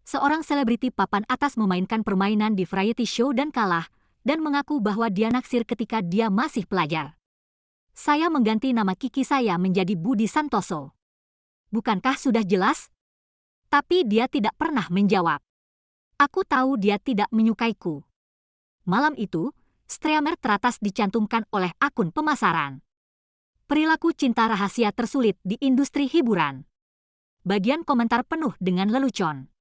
Seorang selebriti papan atas memainkan permainan di variety show dan kalah, dan mengaku bahwa dia naksir ketika dia masih pelajar. Saya mengganti nama Kiki saya menjadi Budi Santoso. Bukankah sudah jelas? Tapi dia tidak pernah menjawab. Aku tahu dia tidak menyukaiku. Malam itu, streamer teratas dicantumkan oleh akun pemasaran. Perilaku cinta rahasia tersulit di industri hiburan. Bagian komentar penuh dengan lelucon.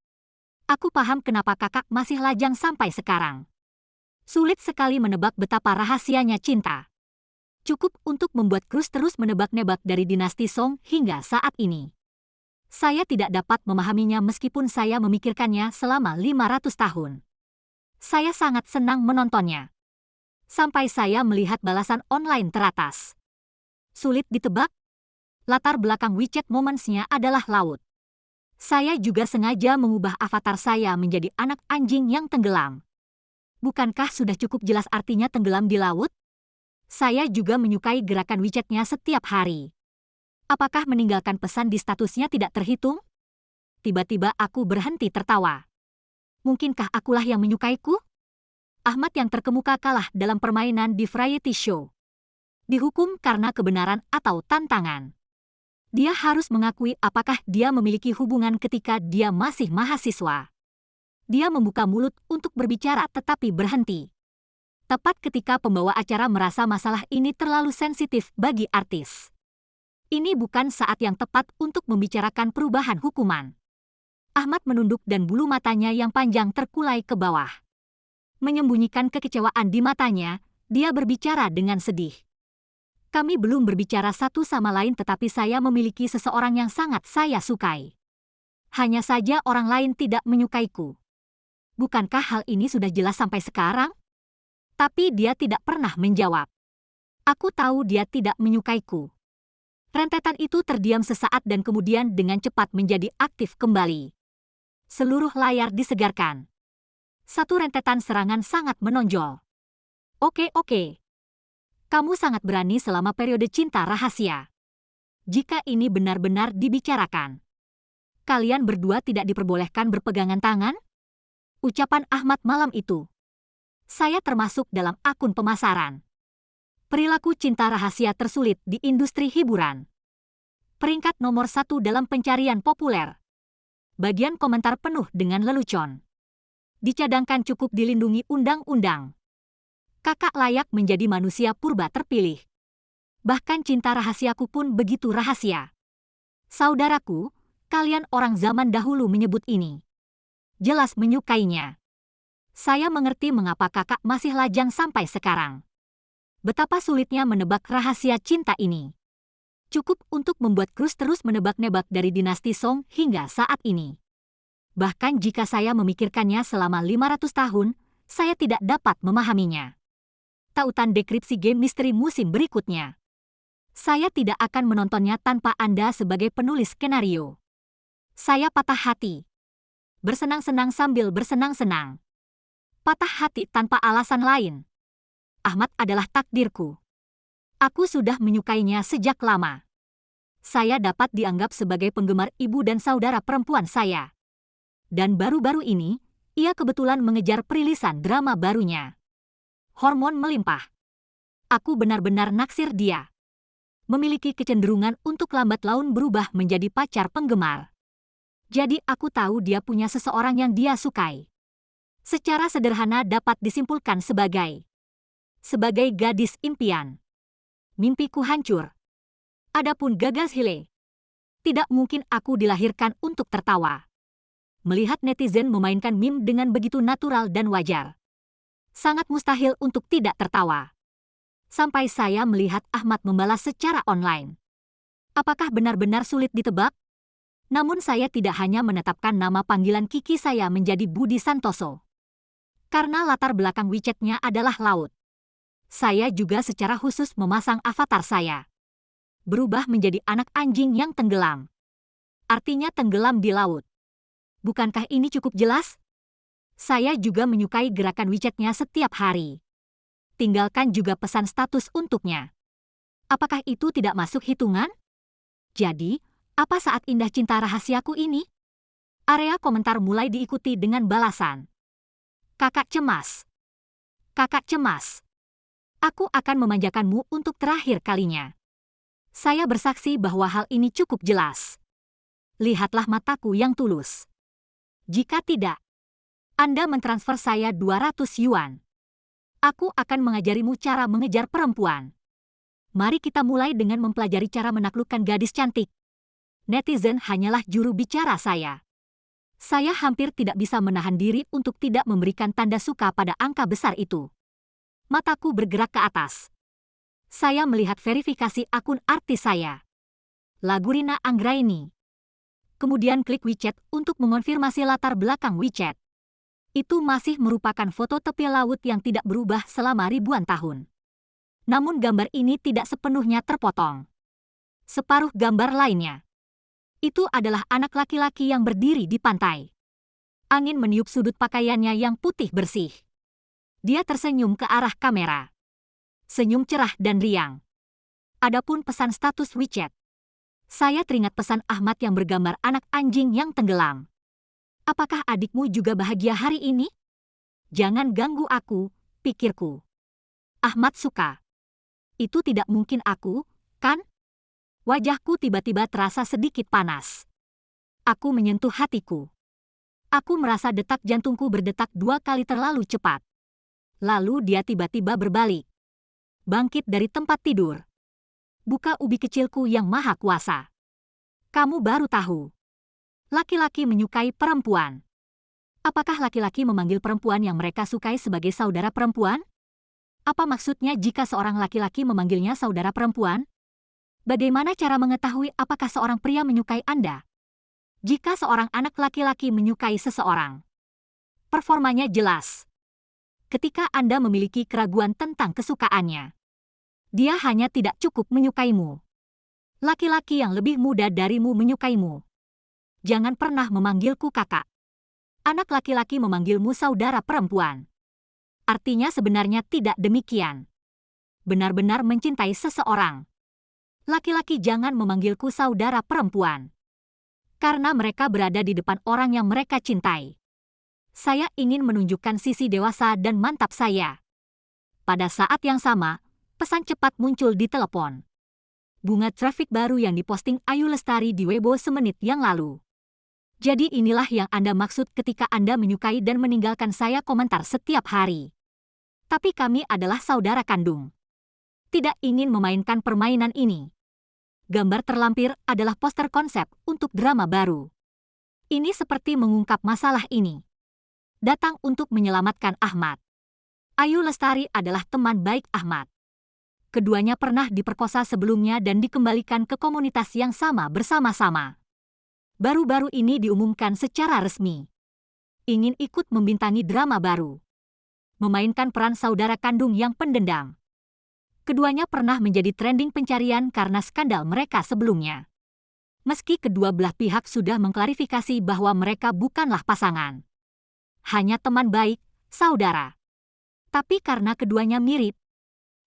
Aku paham kenapa kakak masih lajang sampai sekarang. Sulit sekali menebak betapa rahasianya cinta. Cukup untuk membuat Cruz terus menebak-nebak dari dinasti Song hingga saat ini. Saya tidak dapat memahaminya meskipun saya memikirkannya selama 500 tahun. Saya sangat senang menontonnya. Sampai saya melihat balasan online teratas. Sulit ditebak? Latar belakang WeChat Moments-nya adalah laut. Saya juga sengaja mengubah avatar saya menjadi anak anjing yang tenggelam. Bukankah sudah cukup jelas artinya tenggelam di laut? Saya juga menyukai gerakan WeChat-nya setiap hari. Apakah meninggalkan pesan di statusnya tidak terhitung? Tiba-tiba aku berhenti tertawa. Mungkinkah akulah yang menyukaiku? Ahmad yang terkemuka kalah dalam permainan di variety show. Dihukum karena kebenaran atau tantangan. Dia harus mengakui apakah dia memiliki hubungan ketika dia masih mahasiswa. Dia membuka mulut untuk berbicara tetapi berhenti. Tepat ketika pembawa acara merasa masalah ini terlalu sensitif bagi artis. Ini bukan saat yang tepat untuk membicarakan perubahan hukuman. Ahmad menunduk dan bulu matanya yang panjang terkulai ke bawah. Menyembunyikan kekecewaan di matanya, dia berbicara dengan sedih. Kami belum berbicara satu sama lain tetapi saya memiliki seseorang yang sangat saya sukai. Hanya saja orang lain tidak menyukaiku. Bukankah hal ini sudah jelas sampai sekarang? Tapi dia tidak pernah menjawab. Aku tahu dia tidak menyukaiku. Rentetan itu terdiam sesaat dan kemudian dengan cepat menjadi aktif kembali. Seluruh layar disegarkan. Satu rentetan serangan sangat menonjol. Oke. Kamu sangat berani selama periode cinta rahasia. Jika ini benar-benar dibicarakan. Kalian berdua tidak diperbolehkan berpegangan tangan? Ucapan Ahmad malam itu. Saya termasuk dalam akun pemasaran. Perilaku cinta rahasia tersulit di industri hiburan. Peringkat nomor 1 dalam pencarian populer. Bagian komentar penuh dengan lelucon. Dicadangkan cukup dilindungi undang-undang. Kakak layak menjadi manusia purba terpilih. Bahkan cinta rahasiaku pun begitu rahasia. Saudaraku, kalian orang zaman dahulu menyebut ini. Jelas menyukainya. Saya mengerti mengapa kakak masih lajang sampai sekarang. Betapa sulitnya menebak rahasia cinta ini. Cukup untuk membuat Cruz terus menebak-nebak dari dinasti Song hingga saat ini. Bahkan jika saya memikirkannya selama 500 tahun, saya tidak dapat memahaminya. Tautan dekripsi game misteri musim berikutnya. Saya tidak akan menontonnya tanpa Anda sebagai penulis skenario. Saya patah hati. Bersenang-senang sambil bersenang-senang. Patah hati tanpa alasan lain. Ahmad adalah takdirku. Aku sudah menyukainya sejak lama. Saya dapat dianggap sebagai penggemar ibu dan saudara perempuan saya. Dan baru-baru ini, ia kebetulan mengejar perilisan drama barunya. Hormon melimpah. Aku benar-benar naksir dia. Memiliki kecenderungan untuk lambat laun berubah menjadi pacar penggemar. Jadi aku tahu dia punya seseorang yang dia sukai. Secara sederhana dapat disimpulkan sebagai gadis impian. Mimpiku hancur. Adapun gagas hile. Tidak mungkin aku dilahirkan untuk tertawa. Melihat netizen memainkan meme dengan begitu natural dan wajar. Sangat mustahil untuk tidak tertawa. Sampai saya melihat Ahmad membalas secara online. Apakah benar-benar sulit ditebak? Namun saya tidak hanya menetapkan nama panggilan Kiki saya menjadi Budi Santoso. Karena latar belakang WeChat-nya adalah laut. Saya juga secara khusus memasang avatar saya. Berubah menjadi anak anjing yang tenggelam. Artinya tenggelam di laut. Bukankah ini cukup jelas? Saya juga menyukai gerakan WeChat-nya setiap hari. Tinggalkan juga pesan status untuknya. Apakah itu tidak masuk hitungan? Jadi, apa saat indah cinta rahasiaku ini? Area komentar mulai diikuti dengan balasan. Kakak cemas. Kakak cemas. Aku akan memanjakanmu untuk terakhir kalinya. Saya bersaksi bahwa hal ini cukup jelas. Lihatlah mataku yang tulus. Jika tidak, Anda mentransfer saya 200 yuan. Aku akan mengajarimu cara mengejar perempuan. Mari kita mulai dengan mempelajari cara menaklukkan gadis cantik. Netizen hanyalah juru bicara saya. Saya hampir tidak bisa menahan diri untuk tidak memberikan tanda suka pada angka besar itu. Mataku bergerak ke atas. Saya melihat verifikasi akun artis saya. Lagurina Anggraini. Kemudian klik WeChat untuk mengonfirmasi latar belakang WeChat. Itu masih merupakan foto tepi laut yang tidak berubah selama ribuan tahun. Namun gambar ini tidak sepenuhnya terpotong. Separuh gambar lainnya. Itu adalah anak laki-laki yang berdiri di pantai. Angin meniup sudut pakaiannya yang putih bersih. Dia tersenyum ke arah kamera. Senyum cerah dan riang. Adapun pesan status WeChat. Saya teringat pesan Ahmad yang bergambar anak anjing yang tenggelam. Apakah adikmu juga bahagia hari ini? Jangan ganggu aku, pikirku. Ahmad suka. Itu tidak mungkin aku, kan? Wajahku tiba-tiba terasa sedikit panas. Aku menyentuh hatiku. Aku merasa detak jantungku berdetak 2 kali terlalu cepat. Lalu dia tiba-tiba berbalik. Bangkit dari tempat tidur. Buka ubi kecilku yang maha kuasa. Kamu baru tahu. Laki-laki menyukai perempuan. Apakah laki-laki memanggil perempuan yang mereka sukai sebagai saudara perempuan? Apa maksudnya jika seorang laki-laki memanggilnya saudara perempuan? Bagaimana cara mengetahui apakah seorang pria menyukai Anda? Jika seorang anak laki-laki menyukai seseorang, performanya jelas. Ketika Anda memiliki keraguan tentang kesukaannya, dia hanya tidak cukup menyukaimu. Laki-laki yang lebih muda darimu menyukaimu. Jangan pernah memanggilku kakak. Anak laki-laki memanggilmu saudara perempuan. Artinya sebenarnya tidak demikian. Benar-benar mencintai seseorang. Laki-laki jangan memanggilku saudara perempuan. Karena mereka berada di depan orang yang mereka cintai. Saya ingin menunjukkan sisi dewasa dan mantap saya. Pada saat yang sama, pesan cepat muncul di telepon. Bunga traffic baru yang diposting Ayu Lestari di Weibo semenit yang lalu. Jadi inilah yang Anda maksud ketika Anda menyukai dan meninggalkan saya komentar setiap hari. Tapi kami adalah saudara kandung. Tidak ingin memainkan permainan ini. Gambar terlampir adalah poster konsep untuk drama baru. Ini seperti mengungkap masalah ini. Datang untuk menyelamatkan Ahmad. Ayu Lestari adalah teman baik Ahmad. Keduanya pernah diperkosa sebelumnya dan dikembalikan ke komunitas yang sama bersama-sama. Baru-baru ini diumumkan secara resmi. Ingin ikut membintangi drama baru. Memainkan peran saudara kandung yang pendendam. Keduanya pernah menjadi trending pencarian karena skandal mereka sebelumnya. Meski kedua belah pihak sudah mengklarifikasi bahwa mereka bukanlah pasangan. Hanya teman baik, saudara. Tapi karena keduanya mirip,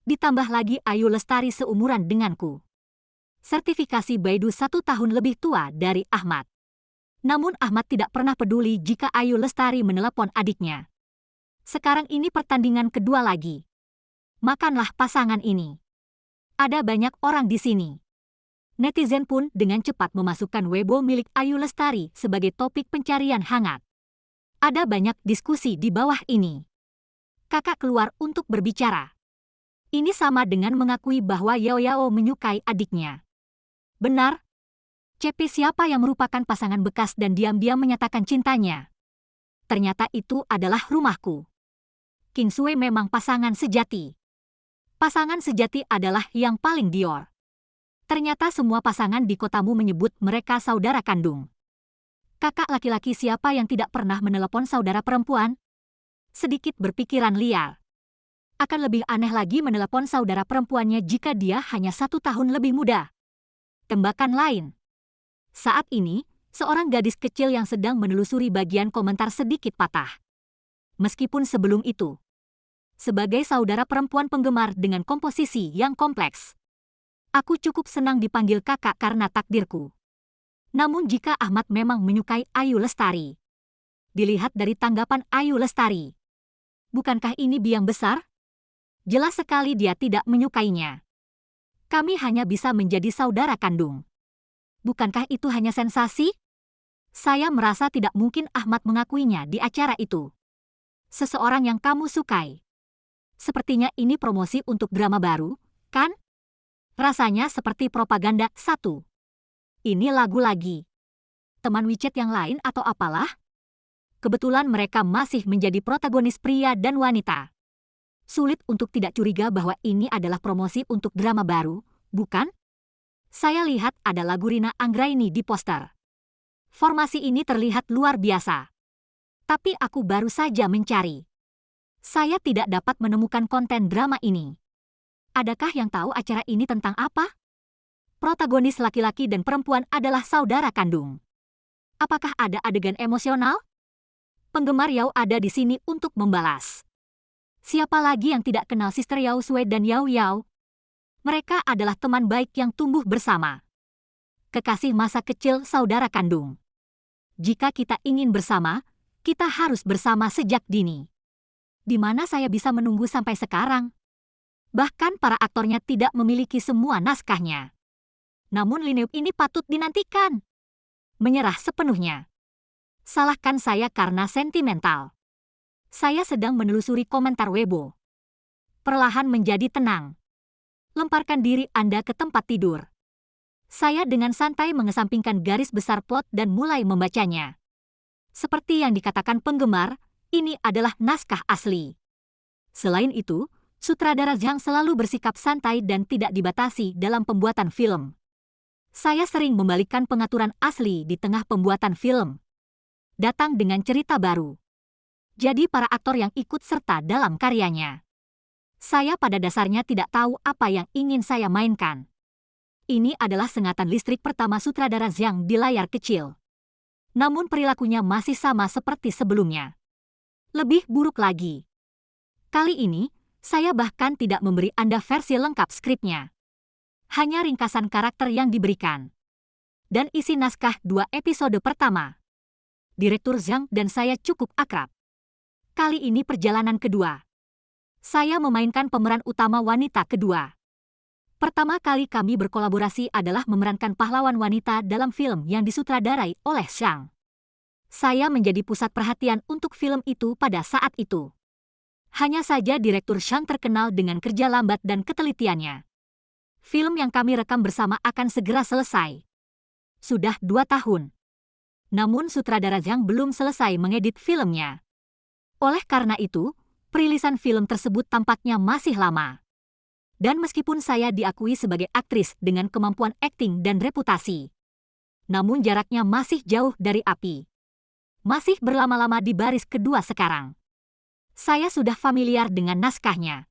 ditambah lagi Ayu Lestari seumuran denganku. Sertifikasi Baidu 1 tahun lebih tua dari Ahmad. Namun Ahmad tidak pernah peduli jika Ayu Lestari menelepon adiknya. Sekarang ini pertandingan kedua lagi. Makanlah pasangan ini. Ada banyak orang di sini. Netizen pun dengan cepat memasukkan Weibo milik Ayu Lestari sebagai topik pencarian hangat. Ada banyak diskusi di bawah ini. Kakak keluar untuk berbicara. Ini sama dengan mengakui bahwa Yao Yao menyukai adiknya. Benar? CP siapa yang merupakan pasangan bekas dan diam-diam menyatakan cintanya? Ternyata itu adalah rumahku. King Sui memang pasangan sejati. Pasangan sejati adalah yang paling Dior. Ternyata semua pasangan di kotamu menyebut mereka saudara kandung. Kakak laki-laki siapa yang tidak pernah menelepon saudara perempuan? Sedikit berpikiran liar. Akan lebih aneh lagi menelepon saudara perempuannya jika dia hanya 1 tahun lebih muda. Tembakan lain. Saat ini, seorang gadis kecil yang sedang menelusuri bagian komentar sedikit patah. Meskipun sebelum itu, sebagai saudara perempuan penggemar dengan komposisi yang kompleks, aku cukup senang dipanggil kakak karena takdirku. Namun jika Ahmad memang menyukai Ayu Lestari, dilihat dari tanggapan Ayu Lestari, bukankah ini biang besar? Jelas sekali dia tidak menyukainya. Kami hanya bisa menjadi saudara kandung. Bukankah itu hanya sensasi? Saya merasa tidak mungkin Ahmad mengakuinya di acara itu. Seseorang yang kamu sukai. Sepertinya ini promosi untuk drama baru, kan? Rasanya seperti propaganda satu. Ini lagu lagi. Teman WeChat yang lain atau apalah? Kebetulan mereka masih menjadi protagonis pria dan wanita. Sulit untuk tidak curiga bahwa ini adalah promosi untuk drama baru, bukan? Saya lihat ada lagu Rina Anggraini di poster. Formasi ini terlihat luar biasa. Tapi aku baru saja mencari. Saya tidak dapat menemukan konten drama ini. Adakah yang tahu acara ini tentang apa? Protagonis laki-laki dan perempuan adalah saudara kandung. Apakah ada adegan emosional? Penggemar Yao ada di sini untuk membalas. Siapa lagi yang tidak kenal Sister Yao Sue dan Yao Yao? Mereka adalah teman baik yang tumbuh bersama. Kekasih masa kecil saudara kandung. Jika kita ingin bersama, kita harus bersama sejak dini. Di mana saya bisa menunggu sampai sekarang? Bahkan para aktornya tidak memiliki semua naskahnya. Namun lineup ini patut dinantikan. Menyerah sepenuhnya. Salahkan saya karena sentimental. Saya sedang menelusuri komentar Weibo. Perlahan menjadi tenang. Lemparkan diri Anda ke tempat tidur. Saya dengan santai mengesampingkan garis besar plot dan mulai membacanya. Seperti yang dikatakan penggemar, ini adalah naskah asli. Selain itu, sutradara Zhang selalu bersikap santai dan tidak dibatasi dalam pembuatan film. Saya sering membalikkan pengaturan asli di tengah pembuatan film. Datang dengan cerita baru. Jadi para aktor yang ikut serta dalam karyanya. Saya pada dasarnya tidak tahu apa yang ingin saya mainkan. Ini adalah sengatan listrik pertama sutradara Zhang di layar kecil. Namun perilakunya masih sama seperti sebelumnya. Lebih buruk lagi. Kali ini, saya bahkan tidak memberi Anda versi lengkap skripnya. Hanya ringkasan karakter yang diberikan. Dan isi naskah 2 episode pertama. Direktur Zhang dan saya cukup akrab. Kali ini perjalanan kedua. Saya memainkan pemeran utama wanita kedua. Pertama kali kami berkolaborasi adalah memerankan pahlawan wanita dalam film yang disutradarai oleh Zhang. Saya menjadi pusat perhatian untuk film itu pada saat itu. Hanya saja Direktur Zhang terkenal dengan kerja lambat dan ketelitiannya. Film yang kami rekam bersama akan segera selesai. Sudah 2 tahun. Namun sutradara Zhang belum selesai mengedit filmnya. Oleh karena itu, perilisan film tersebut tampaknya masih lama. Dan meskipun saya diakui sebagai aktris dengan kemampuan akting dan reputasi, namun jaraknya masih jauh dari api. Masih berlama-lama di baris kedua sekarang. Saya sudah familiar dengan naskahnya.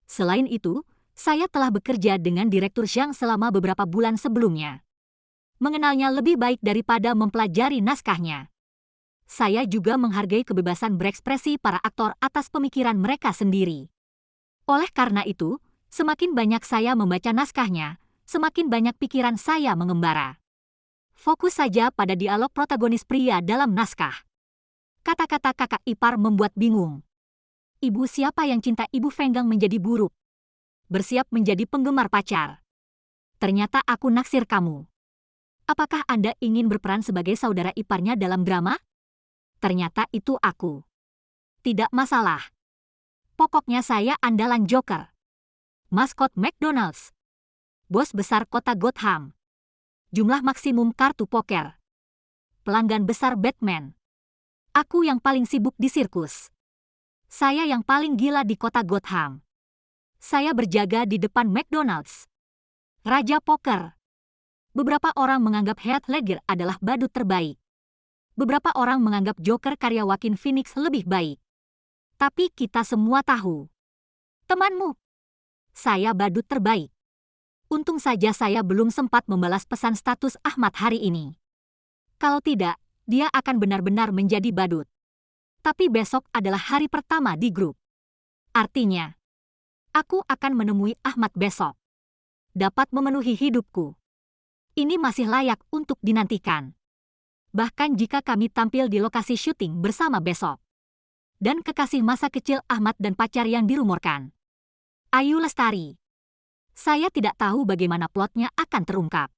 Selain itu, saya telah bekerja dengan Direktur Zhang selama beberapa bulan sebelumnya. Mengenalnya lebih baik daripada mempelajari naskahnya. Saya juga menghargai kebebasan berekspresi para aktor atas pemikiran mereka sendiri. Oleh karena itu, semakin banyak saya membaca naskahnya, semakin banyak pikiran saya mengembara. Fokus saja pada dialog protagonis pria dalam naskah. Kata-kata kakak ipar membuat bingung. Ibu siapa yang cinta ibu Fenggang menjadi buruk? Bersiap menjadi penggemar pacar. Ternyata aku naksir kamu. Apakah Anda ingin berperan sebagai saudara iparnya dalam drama? Ternyata itu aku. Tidak masalah. Pokoknya saya andalan Joker. Maskot McDonald's. Bos besar kota Gotham. Jumlah maksimum kartu poker. Pelanggan besar Batman. Aku yang paling sibuk di sirkus. Saya yang paling gila di kota Gotham. Saya berjaga di depan McDonald's. Raja poker. Beberapa orang menganggap Heath Ledger adalah badut terbaik. Beberapa orang menganggap Joker karya Joaquin Phoenix lebih baik. Tapi kita semua tahu. Temanmu. Saya badut terbaik. Untung saja saya belum sempat membalas pesan status Ahmad hari ini. Kalau tidak, dia akan benar-benar menjadi badut. Tapi besok adalah hari pertama di grup. Artinya, aku akan menemui Ahmad besok. Dapat memenuhi hidupku. Ini masih layak untuk dinantikan. Bahkan jika kami tampil di lokasi syuting bersama besok. Dan kekasih masa kecil Ahmad dan pacar yang dirumorkan. Ayu Lestari. Saya tidak tahu bagaimana plotnya akan terungkap.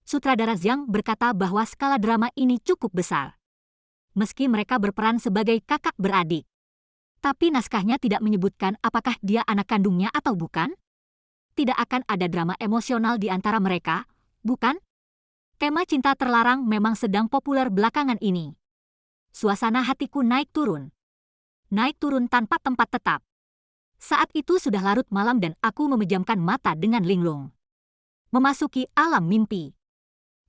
Sutradara Zhang berkata bahwa skala drama ini cukup besar. Meski mereka berperan sebagai kakak beradik. Tapi naskahnya tidak menyebutkan apakah dia anak kandungnya atau bukan. Tidak akan ada drama emosional di antara mereka, bukan? Tema cinta terlarang memang sedang populer belakangan ini. Suasana hatiku naik turun. Naik turun tanpa tempat tetap. Saat itu sudah larut malam dan aku memejamkan mata dengan linglung. Memasuki alam mimpi.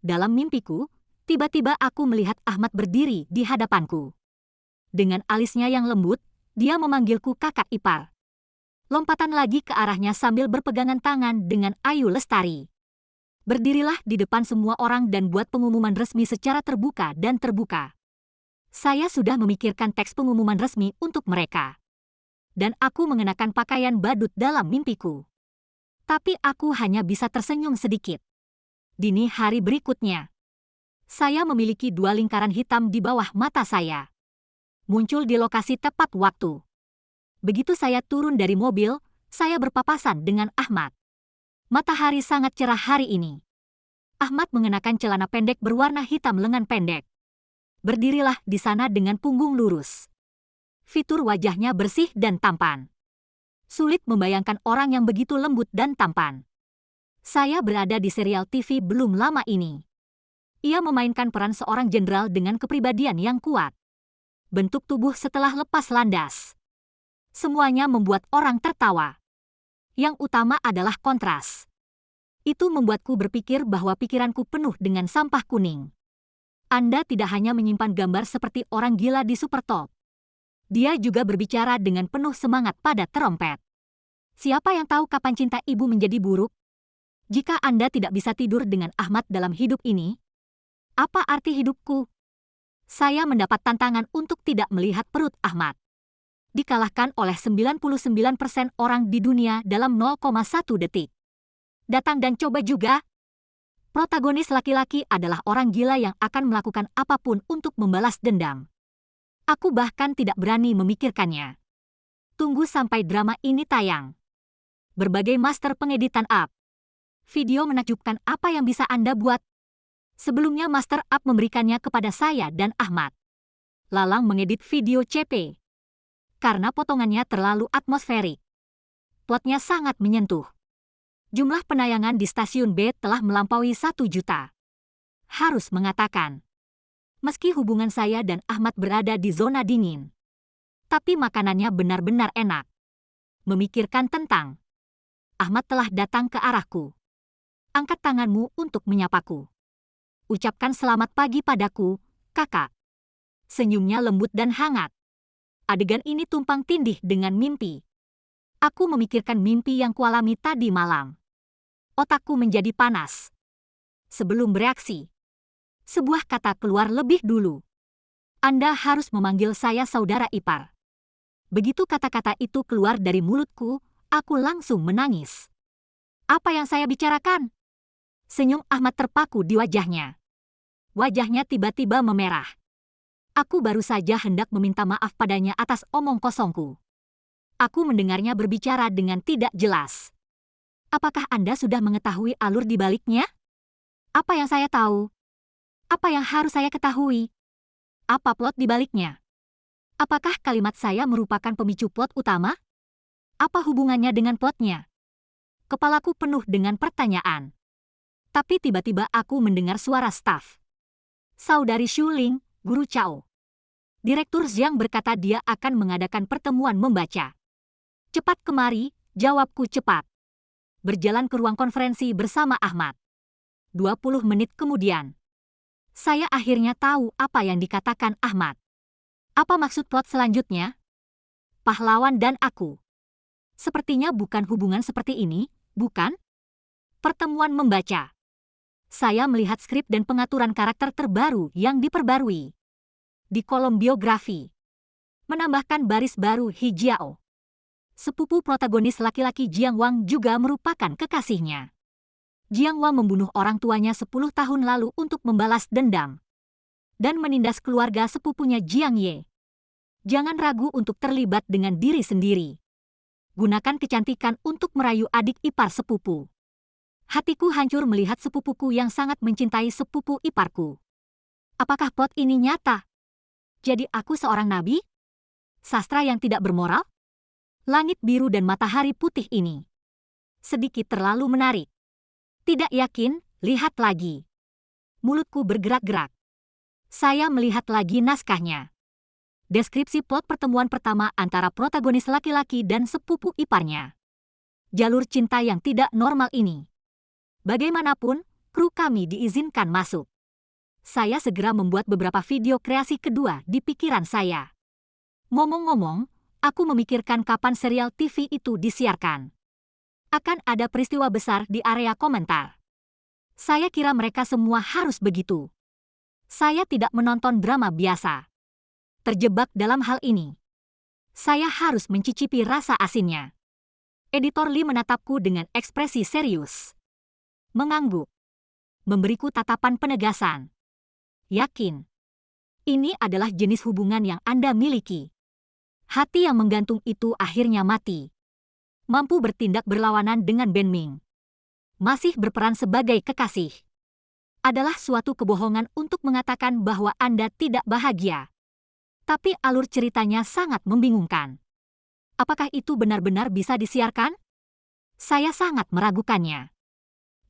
Dalam mimpiku, tiba-tiba aku melihat Ahmad berdiri di hadapanku. Dengan alisnya yang lembut, dia memanggilku kakak ipar. Lompatan lagi ke arahnya sambil berpegangan tangan dengan Ayu Lestari. Berdirilah di depan semua orang dan buat pengumuman resmi secara terbuka dan terbuka. Saya sudah memikirkan teks pengumuman resmi untuk mereka. Dan aku mengenakan pakaian badut dalam mimpiku. Tapi aku hanya bisa tersenyum sedikit. Dini hari berikutnya. Saya memiliki 2 lingkaran hitam di bawah mata saya. Muncul di lokasi tepat waktu. Begitu saya turun dari mobil, saya berpapasan dengan Ahmad. Matahari sangat cerah hari ini. Ahmad mengenakan celana pendek berwarna hitam lengan pendek. Berdirilah di sana dengan punggung lurus. Fitur wajahnya bersih dan tampan. Sulit membayangkan orang yang begitu lembut dan tampan. Saya berada di serial TV belum lama ini. Ia memainkan peran seorang jenderal dengan kepribadian yang kuat. Bentuk tubuh setelah lepas landas. Semuanya membuat orang tertawa. Yang utama adalah kontras. Itu membuatku berpikir bahwa pikiranku penuh dengan sampah kuning. Anda tidak hanya menyimpan gambar seperti orang gila di Super Top. Dia juga berbicara dengan penuh semangat pada terompet. Siapa yang tahu kapan cinta ibu menjadi buruk? Jika Anda tidak bisa tidur dengan Ahmad dalam hidup ini, apa arti hidupku? Saya mendapat tantangan untuk tidak melihat perut Ahmad. Dikalahkan oleh 99% orang di dunia dalam 0,1 detik. Datang dan coba juga. Protagonis laki-laki adalah orang gila yang akan melakukan apapun untuk membalas dendam. Aku bahkan tidak berani memikirkannya. Tunggu sampai drama ini tayang. Berbagai master pengeditan up. Video menakjubkan apa yang bisa Anda buat. Sebelumnya Master Up memberikannya kepada saya dan Ahmad. Lalang mengedit video CP. Karena potongannya terlalu atmosferik. Plotnya sangat menyentuh. Jumlah penayangan di stasiun B telah melampaui 1 juta. Harus mengatakan. Meski hubungan saya dan Ahmad berada di zona dingin. Tapi makanannya benar-benar enak. Memikirkan tentang. Ahmad telah datang ke arahku. Angkat tanganmu untuk menyapaku. Ucapkan selamat pagi padaku, kakak. Senyumnya lembut dan hangat. Adegan ini tumpang tindih dengan mimpi. Aku memikirkan mimpi yang kualami tadi malam. Otakku menjadi panas. Sebelum bereaksi, sebuah kata keluar lebih dulu. Anda harus memanggil saya saudara ipar. Begitu kata-kata itu keluar dari mulutku, aku langsung menangis. Apa yang saya bicarakan? Senyum Ahmad terpaku di wajahnya. Wajahnya tiba-tiba memerah. Aku baru saja hendak meminta maaf padanya atas omong kosongku. Aku mendengarnya berbicara dengan tidak jelas. Apakah Anda sudah mengetahui alur di baliknya? Apa yang saya tahu? Apa yang harus saya ketahui? Apa plot di baliknya? Apakah kalimat saya merupakan pemicu plot utama? Apa hubungannya dengan plotnya? Kepalaku penuh dengan pertanyaan. Tapi tiba-tiba aku mendengar suara staf. Saudari Shuling, Guru Cao. Direktur Zhang berkata dia akan mengadakan pertemuan membaca. Cepat kemari, jawabku cepat. Berjalan ke ruang konferensi bersama Ahmad. 20 menit kemudian. Saya akhirnya tahu apa yang dikatakan Ahmad. Apa maksud plot selanjutnya? Pahlawan dan aku. Sepertinya bukan hubungan seperti ini, bukan? Pertemuan membaca. Saya melihat skrip dan pengaturan karakter terbaru yang diperbarui. Di kolom biografi. Menambahkan baris baru Hijiao. Sepupu protagonis laki-laki Jiang Wang juga merupakan kekasihnya. Jiang Hua membunuh orang tuanya 10 tahun lalu untuk membalas dendam. Dan menindas keluarga sepupunya Jiang Ye. Jangan ragu untuk terlibat dengan diri sendiri. Gunakan kecantikan untuk merayu adik ipar sepupu. Hatiku hancur melihat sepupuku yang sangat mencintai sepupu iparku. Apakah plot ini nyata? Jadi aku seorang nabi? Sastra yang tidak bermoral? Langit biru dan matahari putih ini sedikit terlalu menarik. Tidak yakin, lihat lagi. Mulutku bergerak-gerak. Saya melihat lagi naskahnya. Deskripsi plot pertemuan pertama antara protagonis laki-laki dan sepupu iparnya. Jalur cinta yang tidak normal ini. Bagaimanapun, kru kami diizinkan masuk. Saya segera membuat beberapa video kreasi kedua di pikiran saya. Ngomong-ngomong, aku memikirkan kapan serial TV itu disiarkan. Akan ada peristiwa besar di area komentar. Saya kira mereka semua harus begitu. Saya tidak menonton drama biasa. Terjebak dalam hal ini. Saya harus mencicipi rasa asinnya. Editor Lee menatapku dengan ekspresi serius. Mengangguk. Memberiku tatapan penegasan. Yakin. Ini adalah jenis hubungan yang Anda miliki. Hati yang menggantung itu akhirnya mati. Mampu bertindak berlawanan dengan Ben Ming. Masih berperan sebagai kekasih. Adalah suatu kebohongan untuk mengatakan bahwa Anda tidak bahagia. Tapi alur ceritanya sangat membingungkan. Apakah itu benar-benar bisa disiarkan? Saya sangat meragukannya.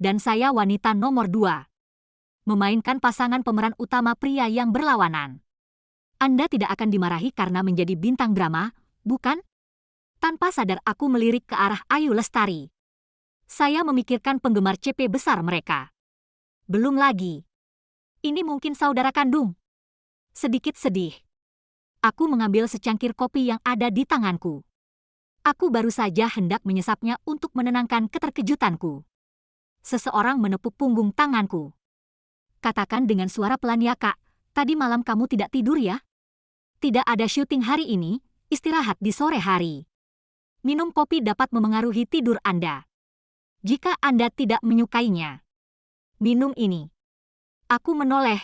Dan saya wanita nomor 2. Memainkan pasangan pemeran utama pria yang berlawanan. Anda tidak akan dimarahi karena menjadi bintang drama, bukan? Tanpa sadar aku melirik ke arah Ayu Lestari. Saya memikirkan penggemar CP besar mereka. Belum lagi. Ini mungkin saudara kandung. Sedikit sedih. Aku mengambil secangkir kopi yang ada di tanganku. Aku baru saja hendak menyesapnya untuk menenangkan keterkejutanku. Seseorang menepuk punggung tanganku. Katakan dengan suara pelan, ya Kak, tadi malam kamu tidak tidur ya? Tidak ada syuting hari ini, istirahat di sore hari. Minum kopi dapat memengaruhi tidur Anda. Jika Anda tidak menyukainya, minum ini. Aku menoleh.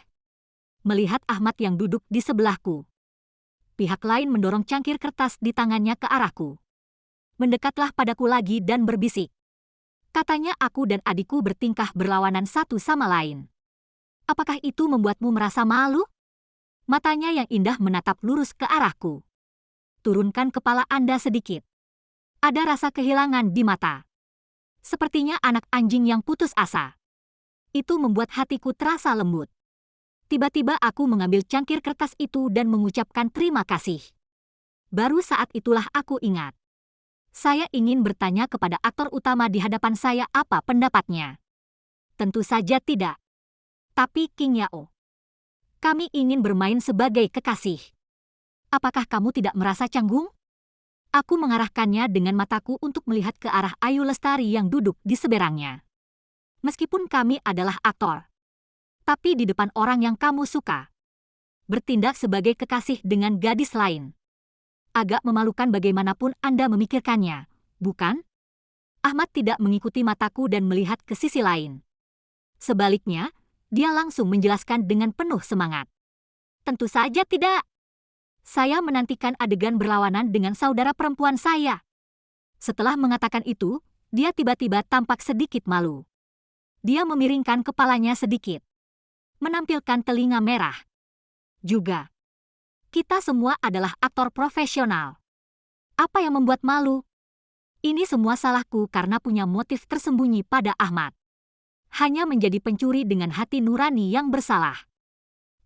Melihat Ahmad yang duduk di sebelahku. Pihak lain mendorong cangkir kertas di tangannya ke arahku. Mendekatlah padaku lagi dan berbisik. Katanya aku dan adikku bertingkah berlawanan satu sama lain. Apakah itu membuatmu merasa malu? Matanya yang indah menatap lurus ke arahku. Turunkan kepala Anda sedikit. Ada rasa kehilangan di mata. Sepertinya anak anjing yang putus asa. Itu membuat hatiku terasa lembut. Tiba-tiba aku mengambil cangkir kertas itu dan mengucapkan terima kasih. Baru saat itulah aku ingat. Saya ingin bertanya kepada aktor utama di hadapan saya apa pendapatnya. Tentu saja tidak. Tapi King Yao, kami ingin bermain sebagai kekasih. Apakah kamu tidak merasa canggung? Aku mengarahkannya dengan mataku untuk melihat ke arah Ayu Lestari yang duduk di seberangnya. Meskipun kami adalah aktor, tapi di depan orang yang kamu suka, bertindak sebagai kekasih dengan gadis lain. Agak memalukan bagaimanapun Anda memikirkannya, bukan? Ahmad tidak mengikuti mataku dan melihat ke sisi lain. Sebaliknya, dia langsung menjelaskan dengan penuh semangat. Tentu saja tidak. Saya menantikan adegan berlawanan dengan saudara perempuan saya. Setelah mengatakan itu, dia tiba-tiba tampak sedikit malu. Dia memiringkan kepalanya sedikit. Menampilkan telinga merah. Juga. Kita semua adalah aktor profesional. Apa yang membuat malu? Ini semua salahku karena punya motif tersembunyi pada Ahmad. Hanya menjadi pencuri dengan hati nurani yang bersalah.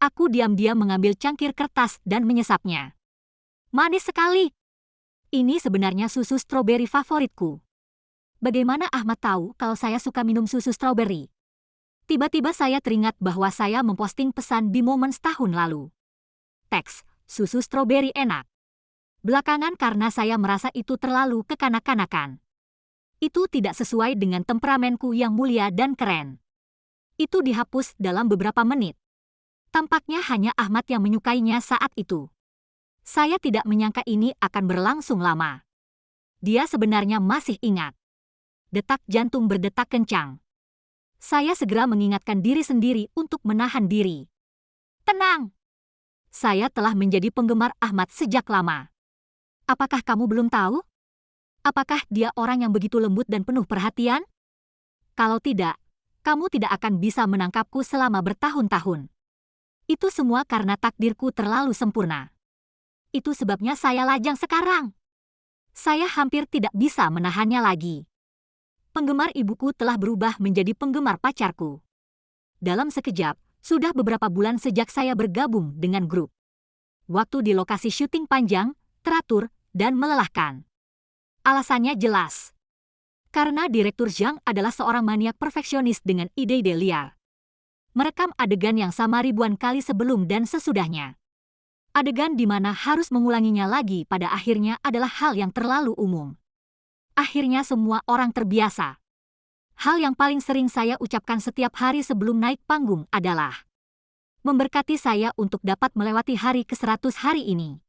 Aku diam-diam mengambil cangkir kertas dan menyesapnya. Manis sekali. Ini sebenarnya susu stroberi favoritku. Bagaimana Ahmad tahu kalau saya suka minum susu stroberi? Tiba-tiba saya teringat bahwa saya memposting pesan di momen setahun lalu. Teks, susu stroberi enak. Belakangan karena saya merasa itu terlalu kekanak-kanakan. Itu tidak sesuai dengan temperamenku yang mulia dan keren. Itu dihapus dalam beberapa menit. Tampaknya hanya Ahmad yang menyukainya saat itu. Saya tidak menyangka ini akan berlangsung lama. Dia sebenarnya masih ingat. Detak jantung berdetak kencang. Saya segera mengingatkan diri sendiri untuk menahan diri. Tenang! Saya telah menjadi penggemar Ahmad sejak lama. Apakah kamu belum tahu? Apakah dia orang yang begitu lembut dan penuh perhatian? Kalau tidak, kamu tidak akan bisa menangkapku selama bertahun-tahun. Itu semua karena takdirku terlalu sempurna. Itu sebabnya saya lajang sekarang. Saya hampir tidak bisa menahannya lagi. Penggemar ibuku telah berubah menjadi penggemar pacarku. Dalam sekejap, sudah beberapa bulan sejak saya bergabung dengan grup. Waktu di lokasi syuting panjang, teratur, dan melelahkan. Alasannya jelas. Karena Direktur Zhang adalah seorang maniak perfeksionis dengan ide-ide liar. Merekam adegan yang sama ribuan kali sebelum dan sesudahnya. Adegan di mana harus mengulanginya lagi pada akhirnya adalah hal yang terlalu umum. Akhirnya semua orang terbiasa. Hal yang paling sering saya ucapkan setiap hari sebelum naik panggung adalah memberkati saya untuk dapat melewati hari ke-100 hari ini.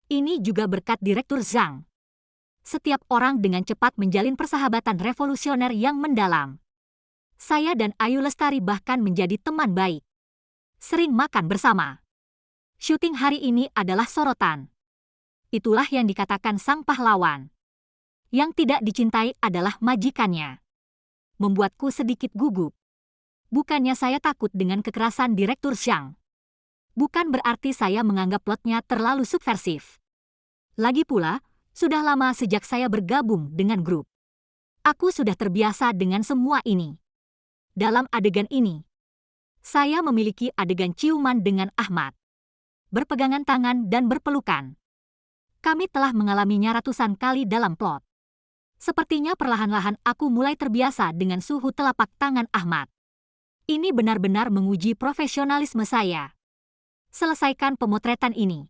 Ini juga berkat Direktur Zhang. Setiap orang dengan cepat menjalin persahabatan revolusioner yang mendalam. Saya dan Ayu Lestari bahkan menjadi teman baik. Sering makan bersama. Syuting hari ini adalah sorotan. Itulah yang dikatakan sang pahlawan. Yang tidak dicintai adalah majikannya. Membuatku sedikit gugup. Bukannya saya takut dengan kekerasan Direktur Zhang. Bukan berarti saya menganggap plotnya terlalu subversif. Lagi pula, sudah lama sejak saya bergabung dengan grup. Aku sudah terbiasa dengan semua ini. Dalam adegan ini, saya memiliki adegan ciuman dengan Ahmad. Berpegangan tangan dan berpelukan. Kami telah mengalaminya ratusan kali dalam plot. Sepertinya perlahan-lahan aku mulai terbiasa dengan suhu telapak tangan Ahmad. Ini benar-benar menguji profesionalisme saya. Selesaikan pemotretan ini.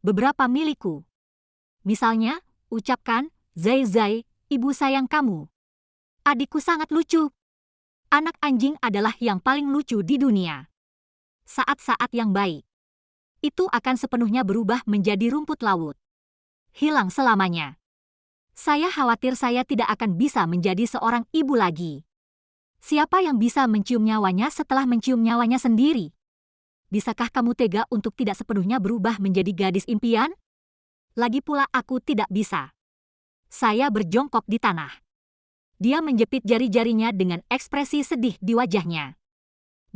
Beberapa milikku. Misalnya, ucapkan, Zai Zai, ibu sayang kamu. Adikku sangat lucu. Anak anjing adalah yang paling lucu di dunia. Saat-saat yang baik. Itu akan sepenuhnya berubah menjadi rumput laut. Hilang selamanya. Saya khawatir saya tidak akan bisa menjadi seorang ibu lagi. Siapa yang bisa mencium nyawanya setelah mencium nyawanya sendiri? Bisakah kamu tega untuk tidak sepenuhnya berubah menjadi gadis impian? Lagi pula aku tidak bisa. Saya berjongkok di tanah. Dia menjepit jari-jarinya dengan ekspresi sedih di wajahnya.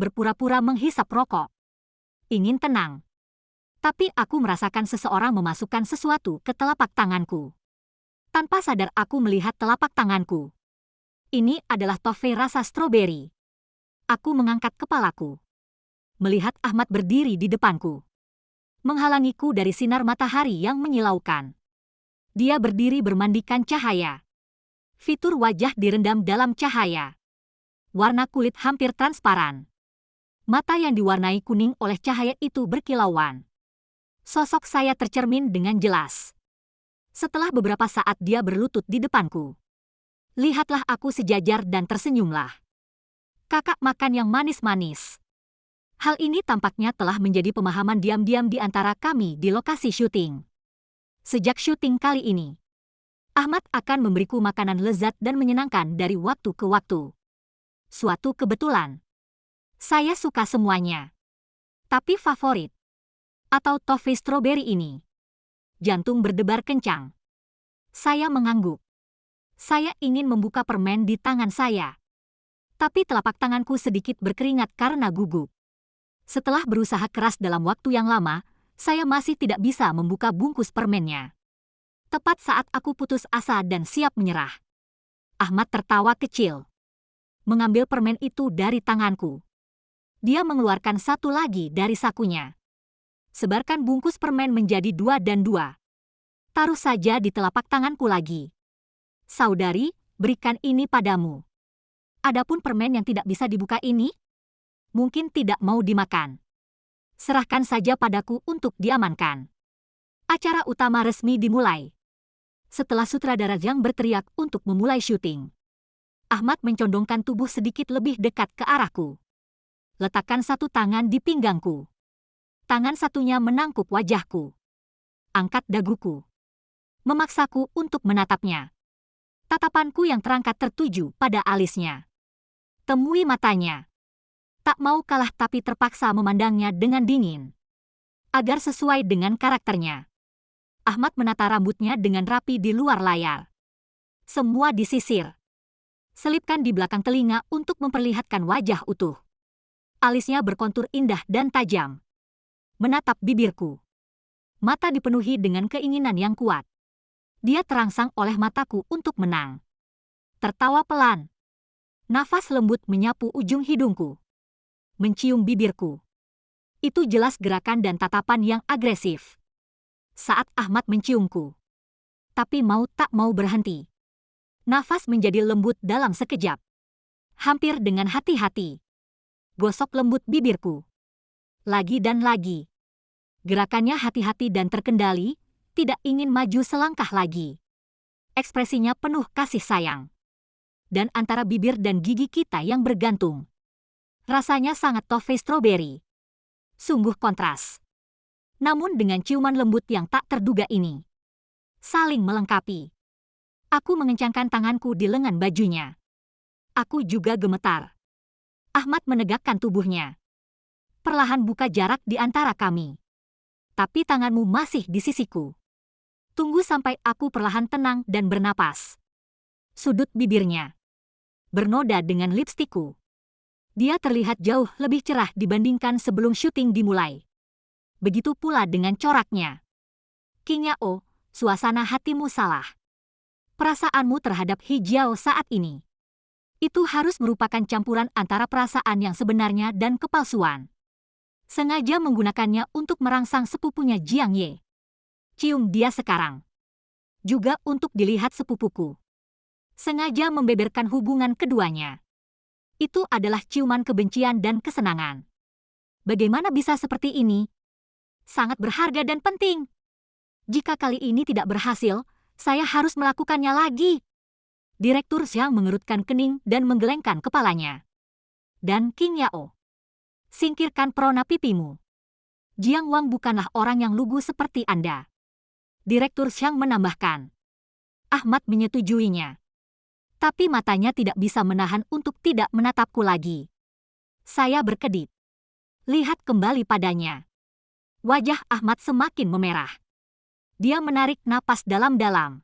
Berpura-pura menghisap rokok. Ingin tenang. Tapi aku merasakan seseorang memasukkan sesuatu ke telapak tanganku. Tanpa sadar aku melihat telapak tanganku. Ini adalah toffee rasa stroberi. Aku mengangkat kepalaku. Melihat Ahmad berdiri di depanku. Menghalangiku dari sinar matahari yang menyilaukan. Dia berdiri bermandikan cahaya. Fitur wajah direndam dalam cahaya. Warna kulit hampir transparan. Mata yang diwarnai kuning oleh cahaya itu berkilauan. Sosok saya tercermin dengan jelas. Setelah beberapa saat dia berlutut di depanku. Lihatlah aku sejajar dan tersenyumlah. Kakak makan yang manis-manis. Hal ini tampaknya telah menjadi pemahaman diam-diam di antara kami di lokasi syuting. Sejak syuting kali ini, Ahmad akan memberiku makanan lezat dan menyenangkan dari waktu ke waktu. Suatu kebetulan. Saya suka semuanya. Tapi favorit. Atau toffee stroberi ini. Jantung berdebar kencang. Saya mengangguk. Saya ingin membuka permen di tangan saya. Tapi telapak tanganku sedikit berkeringat karena gugup. Setelah berusaha keras dalam waktu yang lama, saya masih tidak bisa membuka bungkus permennya. Tepat saat aku putus asa dan siap menyerah. Ahmad tertawa kecil. Mengambil permen itu dari tanganku. Dia mengeluarkan satu lagi dari sakunya. Sebarkan bungkus permen menjadi 2 dan 2. Taruh saja di telapak tanganku lagi. Saudari, berikan ini padamu. Adapun permen yang tidak bisa dibuka ini, mungkin tidak mau dimakan. Serahkan saja padaku untuk diamankan. Acara utama resmi dimulai. Setelah sutradara Zhang berteriak untuk memulai syuting, Ahmad mencondongkan tubuh sedikit lebih dekat ke arahku. Letakkan satu tangan di pinggangku. Tangan satunya menangkup wajahku. Angkat daguku. Memaksaku untuk menatapnya. Tatapanku yang terangkat tertuju pada alisnya. Temui matanya. Tak mau kalah tapi terpaksa memandangnya dengan dingin. Agar sesuai dengan karakternya. Ahmad menata rambutnya dengan rapi di luar layar. Semua disisir. Selipkan di belakang telinga untuk memperlihatkan wajah utuh. Alisnya berkontur indah dan tajam. Menatap bibirku. Mata dipenuhi dengan keinginan yang kuat. Dia terangsang oleh mataku untuk menang. Tertawa pelan. Nafas lembut menyapu ujung hidungku. Mencium bibirku. Itu jelas gerakan dan tatapan yang agresif. Saat Ahmad menciumku. Tapi mau tak mau berhenti. Nafas menjadi lembut dalam sekejap. Hampir dengan hati-hati. Gosok lembut bibirku. Lagi dan lagi. Gerakannya hati-hati dan terkendali, tidak ingin maju selangkah lagi. Ekspresinya penuh kasih sayang. Dan antara bibir dan gigi kita yang bergantung. Rasanya sangat toffee strawberry. Sungguh kontras. Namun dengan ciuman lembut yang tak terduga ini. Saling melengkapi. Aku mengencangkan tanganku di lengan bajunya. Aku juga gemetar. Ahmad menegakkan tubuhnya. Perlahan buka jarak di antara kami. Tapi tanganmu masih di sisiku. Tunggu sampai aku perlahan tenang dan bernapas. Sudut bibirnya bernoda dengan lipstikku. Dia terlihat jauh lebih cerah dibandingkan sebelum syuting dimulai. Begitu pula dengan coraknya. King Yao, suasana hatimu salah. Perasaanmu terhadap Hijiao saat ini. Itu harus merupakan campuran antara perasaan yang sebenarnya dan kepalsuan. Sengaja menggunakannya untuk merangsang sepupunya Jiang Ye. Cium dia sekarang. Juga untuk dilihat sepupuku. Sengaja membeberkan hubungan keduanya. Itu adalah ciuman kebencian dan kesenangan. Bagaimana bisa seperti ini? Sangat berharga dan penting. Jika kali ini tidak berhasil, saya harus melakukannya lagi. Direktur Xiang mengerutkan kening dan menggelengkan kepalanya. Dan King Yao. Singkirkan perona pipimu. Jiang Wang bukanlah orang yang lugu seperti Anda. Direktur Xiang menambahkan. Ahmad menyetujuinya. Tapi matanya tidak bisa menahan untuk tidak menatapku lagi. Saya berkedip. Lihat kembali padanya. Wajah Ahmad semakin memerah. Dia menarik napas dalam-dalam.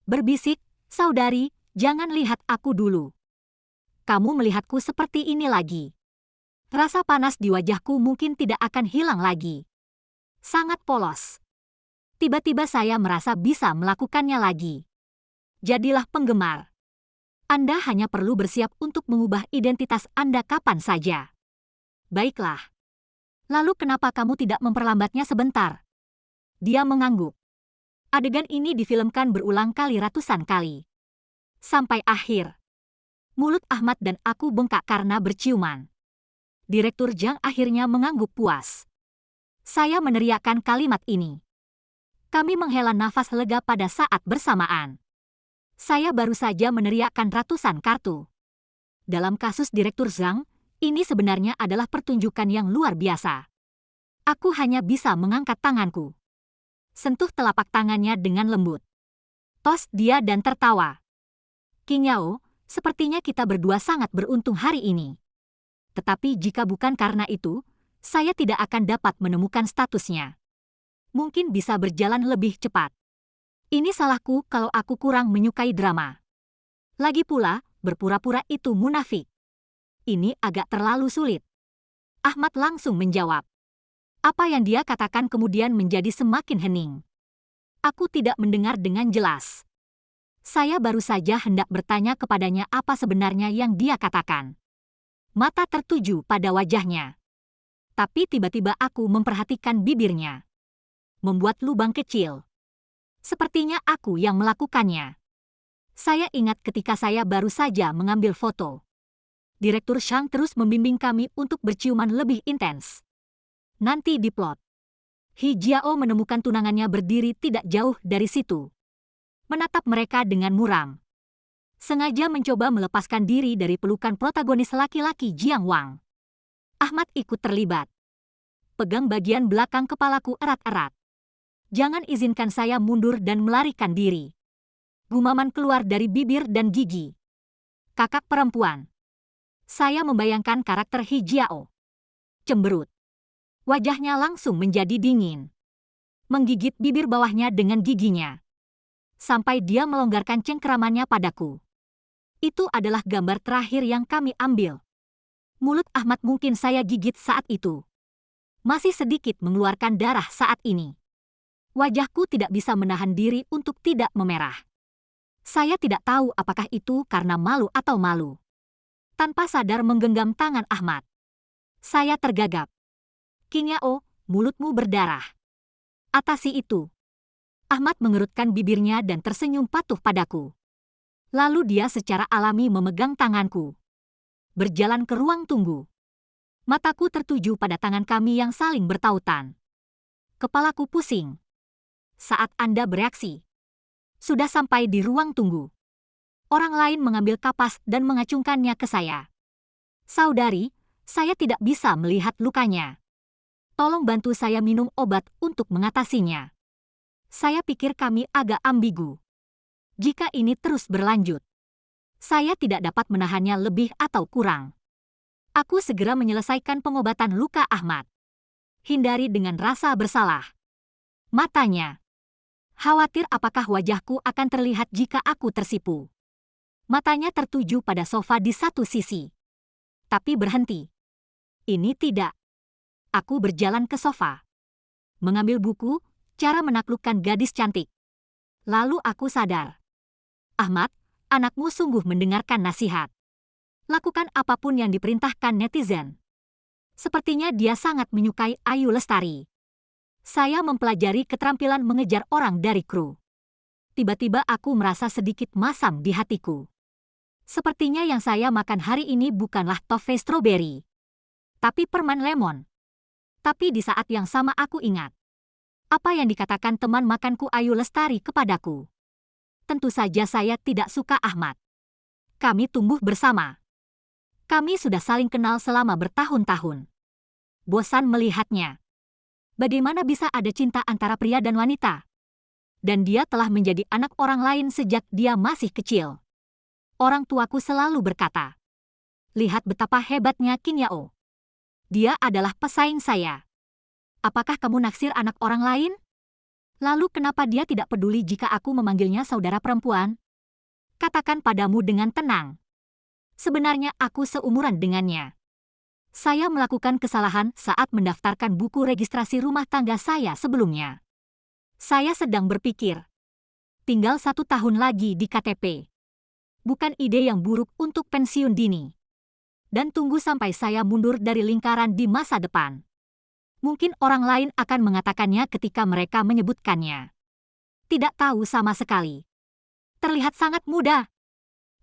Berbisik, saudari, jangan lihat aku dulu. Kamu melihatku seperti ini lagi. Rasa panas di wajahku mungkin tidak akan hilang lagi. Sangat polos. Tiba-tiba saya merasa bisa melakukannya lagi. Jadilah penggemar. Anda hanya perlu bersiap untuk mengubah identitas Anda kapan saja. Baiklah. Lalu kenapa kamu tidak memperlambatnya sebentar? Dia mengangguk. Adegan ini difilmkan berulang kali ratusan kali. Sampai akhir. Mulut Ahmad dan aku bengkak karena berciuman. Direktur Jiang akhirnya mengangguk puas. Saya meneriakkan kalimat ini. Kami menghela nafas lega pada saat bersamaan. Saya baru saja meneriakkan ratusan kartu. Dalam kasus Direktur Zhang, ini sebenarnya adalah pertunjukan yang luar biasa. Aku hanya bisa mengangkat tanganku. Sentuh telapak tangannya dengan lembut. Tos dia dan tertawa. King Yao, sepertinya kita berdua sangat beruntung hari ini. Tetapi jika bukan karena itu, saya tidak akan dapat menemukan statusnya. Mungkin bisa berjalan lebih cepat. Ini salahku kalau aku kurang menyukai drama. Lagi pula, berpura-pura itu munafik. Ini agak terlalu sulit. Ahmad langsung menjawab. Apa yang dia katakan kemudian menjadi semakin hening. Aku tidak mendengar dengan jelas. Saya baru saja hendak bertanya kepadanya apa sebenarnya yang dia katakan. Mata tertuju pada wajahnya. Tapi tiba-tiba aku memperhatikan bibirnya. Membuat lubang kecil. Sepertinya aku yang melakukannya. Saya ingat ketika saya baru saja mengambil foto. Direktur Xiang terus membimbing kami untuk berciuman lebih intens. Nanti diplot. Hijiao menemukan tunangannya berdiri tidak jauh dari situ. Menatap mereka dengan muram. Sengaja mencoba melepaskan diri dari pelukan protagonis laki-laki Jiang Wang. Ahmad ikut terlibat. Pegang bagian belakang kepalaku erat-erat. Jangan izinkan saya mundur dan melarikan diri. Gumaman keluar dari bibir dan gigi. Kakak perempuan. Saya membayangkan karakter Hijiao. Cemberut. Wajahnya langsung menjadi dingin. Menggigit bibir bawahnya dengan giginya. Sampai dia melonggarkan cengkeramannya padaku. Itu adalah gambar terakhir yang kami ambil. Mulut Ahmad mungkin saya gigit saat itu. Masih sedikit mengeluarkan darah saat ini. Wajahku tidak bisa menahan diri untuk tidak memerah. Saya tidak tahu apakah itu karena malu atau malu. Tanpa sadar menggenggam tangan Ahmad. Saya tergagap. Qingyao, mulutmu berdarah. Atasi itu. Ahmad mengerutkan bibirnya dan tersenyum patuh padaku. Lalu dia secara alami memegang tanganku. Berjalan ke ruang tunggu. Mataku tertuju pada tangan kami yang saling bertautan. Kepalaku pusing. Saat Anda bereaksi. Sudah sampai di ruang tunggu. Orang lain mengambil kapas dan mengacungkannya ke saya. Saudari, saya tidak bisa melihat lukanya. Tolong bantu saya minum obat untuk mengatasinya. Saya pikir kami agak ambigu. Jika ini terus berlanjut, saya tidak dapat menahannya lebih atau kurang. Aku segera menyelesaikan pengobatan luka Ahmad. Hindari dengan rasa bersalah. Matanya. Khawatir apakah wajahku akan terlihat jika aku tersipu. Matanya tertuju pada sofa di satu sisi. Tapi berhenti. Ini tidak. Aku berjalan ke sofa. Mengambil buku, cara menaklukkan gadis cantik. Lalu aku sadar. Ahmad, anakmu sungguh mendengarkan nasihat. Lakukan apapun yang diperintahkan netizen. Sepertinya dia sangat menyukai Ayu Lestari. Saya mempelajari keterampilan mengejar orang dari kru. Tiba-tiba aku merasa sedikit masam di hatiku. Sepertinya yang saya makan hari ini bukanlah toffee strawberry, tapi permen lemon. Tapi di saat yang sama aku ingat. Apa yang dikatakan teman makanku Ayu Lestari kepadaku. Tentu saja saya tidak suka Ahmad. Kami tumbuh bersama. Kami sudah saling kenal selama bertahun-tahun. Bosan melihatnya. Bagaimana bisa ada cinta antara pria dan wanita? Dan dia telah menjadi anak orang lain sejak dia masih kecil. Orang tuaku selalu berkata, lihat betapa hebatnya Qingyao. Dia adalah pesaing saya. Apakah kamu naksir anak orang lain? Lalu kenapa dia tidak peduli jika aku memanggilnya saudara perempuan? Katakan padamu dengan tenang. Sebenarnya aku seumuran dengannya. Saya melakukan kesalahan saat mendaftarkan buku registrasi rumah tangga saya sebelumnya. Saya sedang berpikir. Tinggal 1 tahun lagi di KTP. Bukan ide yang buruk untuk pensiun dini. Dan tunggu sampai saya mundur dari lingkaran di masa depan. Mungkin orang lain akan mengatakannya ketika mereka menyebutkannya. Tidak tahu sama sekali. Terlihat sangat mudah.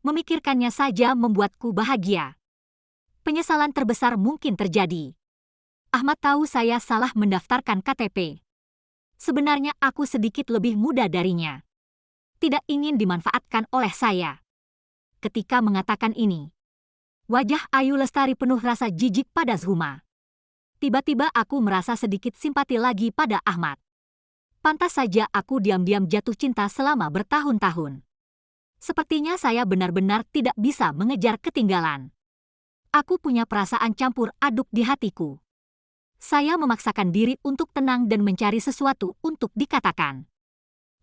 Memikirkannya saja membuatku bahagia. Penyesalan terbesar mungkin terjadi. Ahmad tahu saya salah mendaftarkan KTP. Sebenarnya aku sedikit lebih muda darinya. Tidak ingin dimanfaatkan oleh saya. Ketika mengatakan ini, wajah Ayu Lestari penuh rasa jijik pada Zhuma. Tiba-tiba aku merasa sedikit simpati lagi pada Ahmad. Pantas saja aku diam-diam jatuh cinta selama bertahun-tahun. Sepertinya saya benar-benar tidak bisa mengejar ketinggalan. Aku punya perasaan campur aduk di hatiku. Saya memaksakan diri untuk tenang dan mencari sesuatu untuk dikatakan.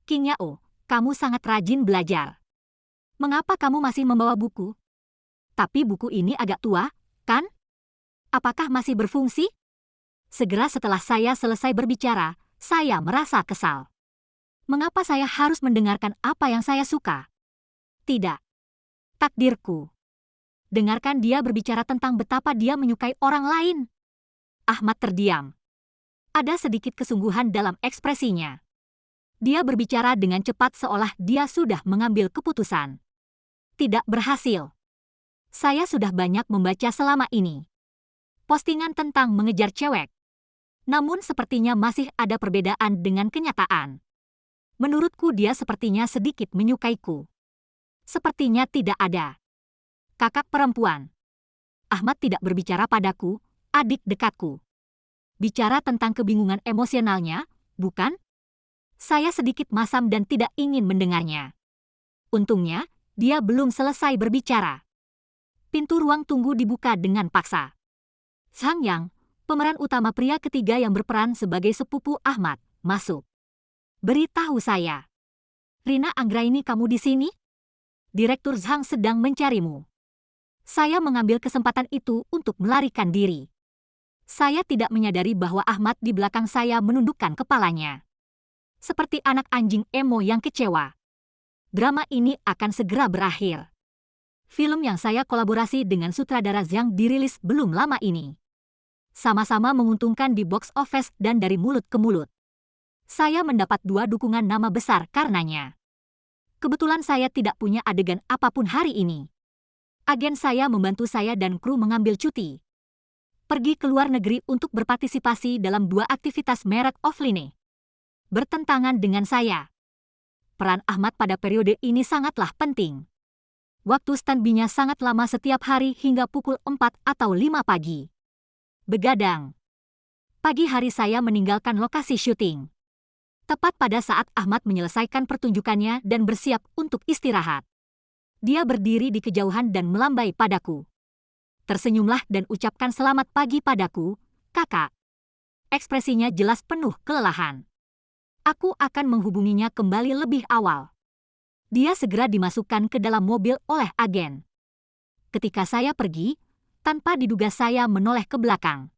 Qingyao, kamu sangat rajin belajar. Mengapa kamu masih membawa buku? Tapi buku ini agak tua, kan? Apakah masih berfungsi? Segera setelah saya selesai berbicara, saya merasa kesal. Mengapa saya harus mendengarkan apa yang saya suka? Tidak. Takdirku. Dengarkan dia berbicara tentang betapa dia menyukai orang lain. Ahmad terdiam. Ada sedikit kesungguhan dalam ekspresinya. Dia berbicara dengan cepat seolah dia sudah mengambil keputusan. Tidak berhasil. Saya sudah banyak membaca selama ini. Postingan tentang mengejar cewek. Namun sepertinya masih ada perbedaan dengan kenyataan. Menurutku dia sepertinya sedikit menyukaiku. Sepertinya tidak ada. Kakak perempuan. Ahmad tidak berbicara padaku, adik dekatku. Bicara tentang kebingungan emosionalnya, bukan? Saya sedikit masam dan tidak ingin mendengarnya. Untungnya, dia belum selesai berbicara. Pintu ruang tunggu dibuka dengan paksa. Sang Yang, pemeran utama pria ketiga yang berperan sebagai sepupu Ahmad, masuk. Beritahu saya. Rina Anggraini, kamu di sini? Direktur Zhang sedang mencarimu. Saya mengambil kesempatan itu untuk melarikan diri. Saya tidak menyadari bahwa Ahmad di belakang saya menundukkan kepalanya. Seperti anak anjing emo yang kecewa. Drama ini akan segera berakhir. Film yang saya kolaborasi dengan sutradara Zhang dirilis belum lama ini. Sama-sama menguntungkan di box office dan dari mulut ke mulut. Saya mendapat 2 dukungan nama besar karenanya. Kebetulan saya tidak punya adegan apapun hari ini. Agen saya membantu saya dan kru mengambil cuti. Pergi ke luar negeri untuk berpartisipasi dalam 2 aktivitas merek offline. Bertentangan dengan saya. Peran Ahmad pada periode ini sangatlah penting. Waktu standby-nya sangat lama setiap hari hingga pukul 4 atau 5 pagi. Begadang. Pagi hari saya meninggalkan lokasi syuting. Tepat pada saat Ahmad menyelesaikan pertunjukannya dan bersiap untuk istirahat. Dia berdiri di kejauhan dan melambai padaku. Tersenyumlah dan ucapkan selamat pagi padaku, kakak. Ekspresinya jelas penuh kelelahan. Aku akan menghubunginya kembali lebih awal. Dia segera dimasukkan ke dalam mobil oleh agen. Ketika saya pergi, tanpa diduga saya menoleh ke belakang.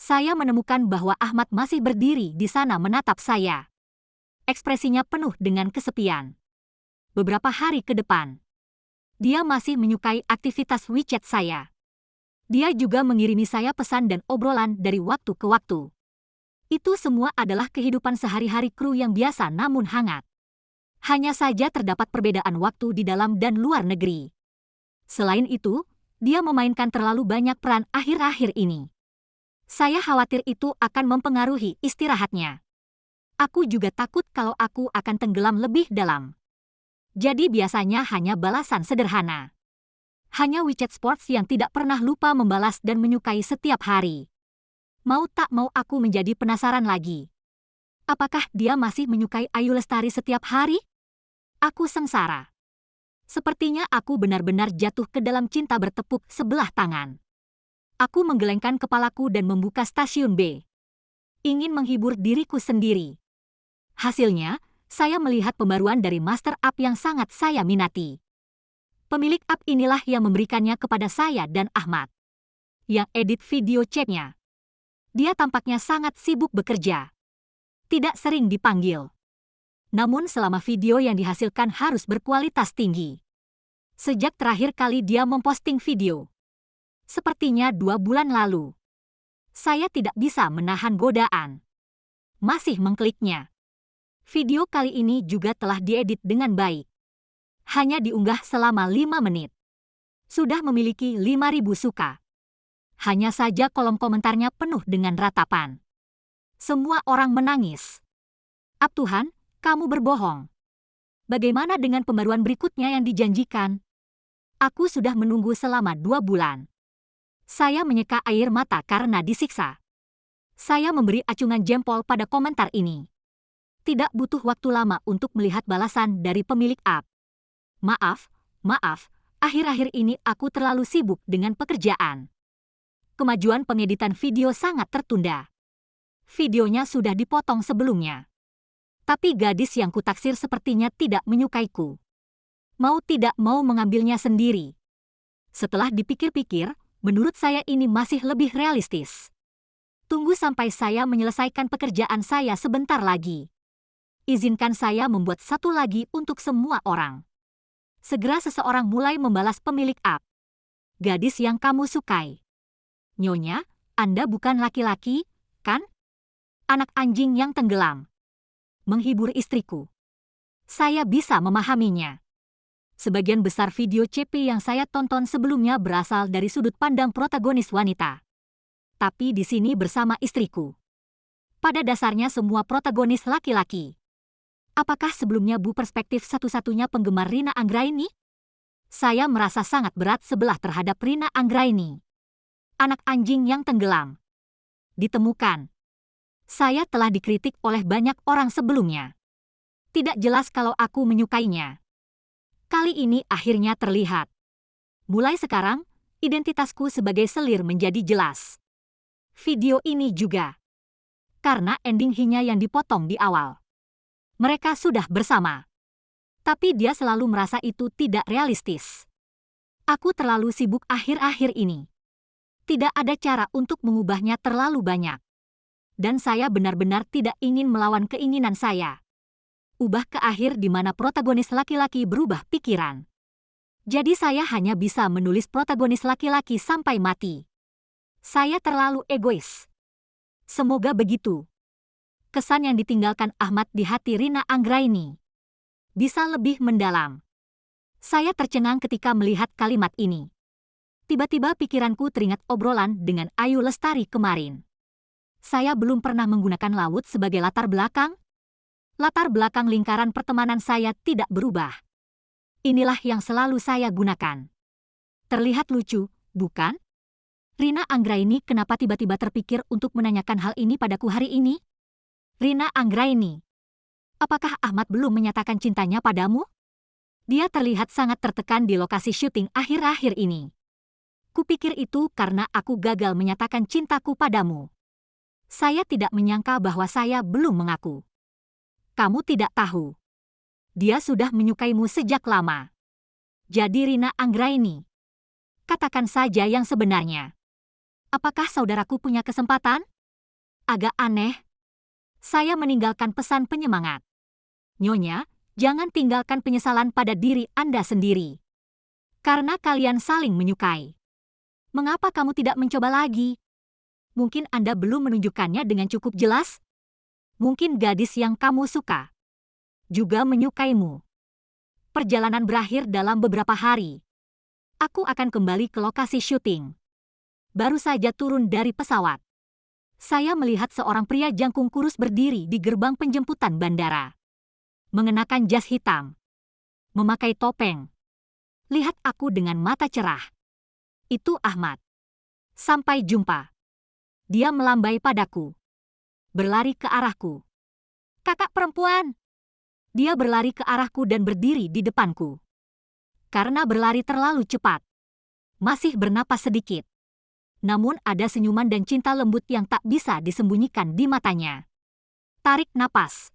Saya menemukan bahwa Ahmad masih berdiri di sana menatap saya. Ekspresinya penuh dengan kesepian. Beberapa hari ke depan, dia masih menyukai aktivitas WeChat saya. Dia juga mengirimi saya pesan dan obrolan dari waktu ke waktu. Itu semua adalah kehidupan sehari-hari kru yang biasa namun hangat. Hanya saja terdapat perbedaan waktu di dalam dan luar negeri. Selain itu, dia memainkan terlalu banyak peran akhir-akhir ini. Saya khawatir itu akan mempengaruhi istirahatnya. Aku juga takut kalau aku akan tenggelam lebih dalam. Jadi biasanya hanya balasan sederhana. Hanya WeChat Sports yang tidak pernah lupa membalas dan menyukai setiap hari. Mau tak mau aku menjadi penasaran lagi. Apakah dia masih menyukai Ayu Lestari setiap hari? Aku sengsara. Sepertinya aku benar-benar jatuh ke dalam cinta bertepuk sebelah tangan. Aku menggelengkan kepalaku dan membuka stasiun B. Ingin menghibur diriku sendiri. Hasilnya, saya melihat pembaruan dari Master App yang sangat saya minati. Pemilik app inilah yang memberikannya kepada saya dan Ahmad. Yang edit video chatnya. Dia tampaknya sangat sibuk bekerja. Tidak sering dipanggil. Namun selama video yang dihasilkan harus berkualitas tinggi. Sejak terakhir kali dia memposting video. Sepertinya 2 bulan lalu. Saya tidak bisa menahan godaan. Masih mengkliknya. Video kali ini juga telah diedit dengan baik. Hanya diunggah selama 5 menit. Sudah memiliki 5.000 suka. Hanya saja kolom komentarnya penuh dengan ratapan. Semua orang menangis. Ap Tuhan, kamu berbohong. Bagaimana dengan pembaruan berikutnya yang dijanjikan? Aku sudah menunggu selama 2 bulan. Saya menyeka air mata karena disiksa. Saya memberi acungan jempol pada komentar ini. Tidak butuh waktu lama untuk melihat balasan dari pemilik app. Maaf, akhir-akhir ini aku terlalu sibuk dengan pekerjaan. Kemajuan pengeditan video sangat tertunda. Videonya sudah dipotong sebelumnya. Tapi gadis yang kutaksir sepertinya tidak menyukaiku. Mau tidak mau mengambilnya sendiri. Setelah dipikir-pikir, menurut saya ini masih lebih realistis. Tunggu sampai saya menyelesaikan pekerjaan saya sebentar lagi. Izinkan saya membuat satu lagi untuk semua orang. Segera seseorang mulai membalas pemilik app. Gadis yang kamu sukai. Nyonya, Anda bukan laki-laki, kan? Anak anjing yang tenggelam. Menghibur istriku. Saya bisa memahaminya. Sebagian besar video CP yang saya tonton sebelumnya berasal dari sudut pandang protagonis wanita. Tapi di sini bersama istriku. Pada dasarnya semua protagonis laki-laki. Apakah sebelumnya Bu perspektif satu-satunya penggemar Rina Anggraini? Saya merasa sangat berat sebelah terhadap Rina Anggraini. Anak anjing yang tenggelam. Ditemukan. Saya telah dikritik oleh banyak orang sebelumnya. Tidak jelas kalau aku menyukainya. Kali ini akhirnya terlihat. Mulai sekarang, Identitasku sebagai selir menjadi jelas. Video ini juga. Karena ending Hinya yang dipotong di awal. Mereka sudah bersama. Tapi dia selalu merasa itu tidak realistis. Aku terlalu sibuk akhir-akhir ini. Tidak ada cara untuk mengubahnya terlalu banyak. Dan saya benar-benar tidak ingin melawan keinginan saya. Ubah ke akhir di mana protagonis laki-laki berubah pikiran. Jadi saya hanya bisa menulis protagonis laki-laki sampai mati. Saya terlalu egois. Semoga begitu. Kesan yang ditinggalkan Ahmad di hati Rina Anggraini bisa lebih mendalam. Saya tercengang ketika melihat kalimat ini. Tiba-tiba pikiranku teringat obrolan dengan Ayu Lestari kemarin. Saya belum pernah menggunakan laut sebagai latar belakang. Latar belakang lingkaran pertemanan saya tidak berubah. Inilah yang selalu saya gunakan. Terlihat lucu, bukan? Rina Anggraini kenapa tiba-tiba terpikir untuk menanyakan hal ini padaku hari ini? Rina Anggraini, apakah Ahmad belum menyatakan cintanya padamu? Dia terlihat sangat tertekan di lokasi syuting akhir-akhir ini. Kupikir itu karena aku gagal menyatakan cintaku padamu. Saya tidak menyangka bahwa saya belum mengaku. Kamu tidak tahu. Dia sudah menyukaimu sejak lama. Jadi Rina Anggraini, katakan saja yang sebenarnya. Apakah saudaraku punya kesempatan? Agak aneh. Saya meninggalkan pesan penyemangat. Nyonya, jangan tinggalkan penyesalan pada diri Anda sendiri. Karena kalian saling menyukai. Mengapa kamu tidak mencoba lagi? Mungkin Anda belum menunjukkannya dengan cukup jelas? Mungkin gadis yang kamu suka juga menyukaimu. Perjalanan berakhir dalam beberapa hari. Aku akan kembali ke lokasi syuting. Baru saja turun dari pesawat. Saya melihat seorang pria jangkung kurus berdiri di gerbang penjemputan bandara. Mengenakan jas hitam. Memakai topeng. Lihat aku dengan mata cerah. Itu Ahmad. Sampai jumpa. Dia melambai padaku. Berlari ke arahku. Kakak perempuan. Dia berlari ke arahku dan berdiri di depanku. Karena berlari terlalu cepat. Masih bernapas sedikit. Namun ada senyuman dan cinta lembut yang tak bisa disembunyikan di matanya. Tarik napas.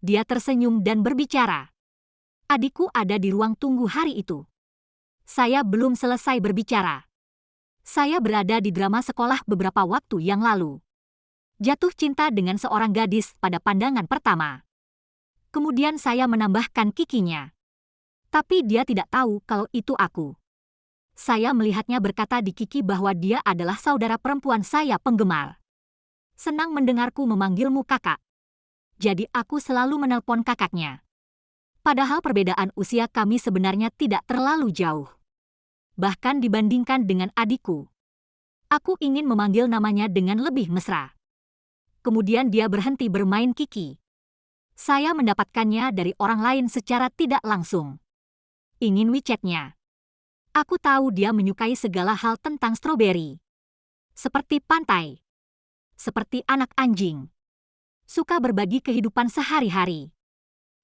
Dia tersenyum dan berbicara. Adikku ada di ruang tunggu hari itu. Saya belum selesai berbicara. Saya berada di drama sekolah beberapa waktu yang lalu. Jatuh cinta dengan seorang gadis pada pandangan pertama. Kemudian saya menambahkan kikinya. Tapi dia tidak tahu kalau itu aku. Saya melihatnya berkata di kiki bahwa dia adalah saudara perempuan saya penggemar. Senang mendengarku memanggilmu kakak. Jadi aku selalu menelpon kakaknya. Padahal perbedaan usia kami sebenarnya tidak terlalu jauh. Bahkan dibandingkan dengan adikku. Aku ingin memanggil namanya dengan lebih mesra. Kemudian dia berhenti bermain kiki. Saya mendapatkannya dari orang lain secara tidak langsung. Ingin WeChat-nya. Aku tahu dia menyukai segala hal tentang stroberi. Seperti pantai. Seperti anak anjing. Suka berbagi kehidupan sehari-hari.